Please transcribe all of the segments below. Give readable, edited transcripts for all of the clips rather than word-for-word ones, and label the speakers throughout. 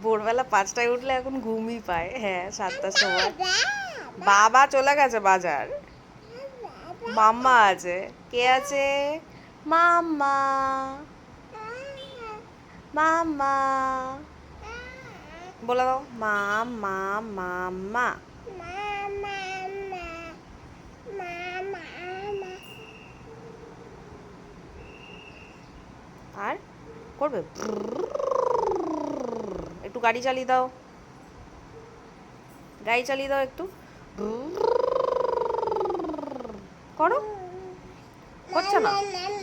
Speaker 1: ভোরবেলা 5টায় উঠলে এখন ঘুমই পায়। হ্যাঁ, 7টার সময়। বাবা চলে গেছে বাজার। মাম্মা আছে। কে আছে? মাম্মা। মাম্মা। বলে দাও মাম্মা মাম্মা। আর করবে একটু গাড়ি চালিয়ে দাও, গাড়ি চালিয়ে দাও একটু করো। করছে না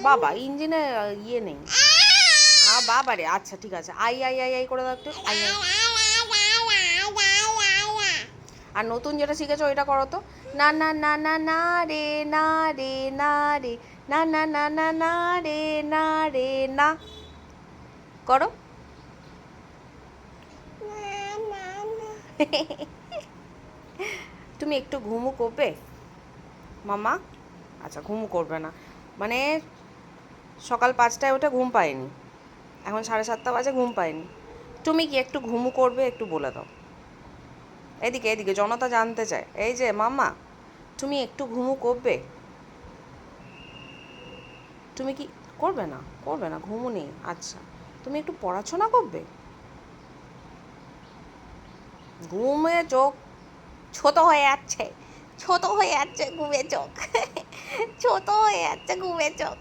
Speaker 1: বাবা, ইঞ্জিনে ইয়ে নেই। বাবা রে, আচ্ছা ঠিক আছে, আই আই আই আই করে দাও একটু, আই আই। আর নতুন যেটা শিখেছো ওইটা করো তো। না না না না না রে না রে না রে না না না না না রে না রে না করো। তুমি একটু ঘুমু করবে মামা? আচ্ছা, ঘুমু করবে না মানে সকাল 5টায় উঠে ঘুম পায়নি, এখন 7:30 বাজে ঘুম পায়নি। তুমি কি একটু ঘুমু করবে একটু বলে দাও। এদিকে এদিকে জনতা জানতে চায়। এই যে মামা, তুমি একটু ঘুমু করবে? তুমি কি করবে না? করবে না, ঘুমু নেই। আচ্ছা, তুমি একটু পড়াশোনা করবে? ঘুমে চোখ ছোট হয়ে যাচ্ছে, ছোট হয়ে যাচ্ছে ঘুমে চোখ, ছোট হয়ে যাচ্ছে ঘুমে চোখ।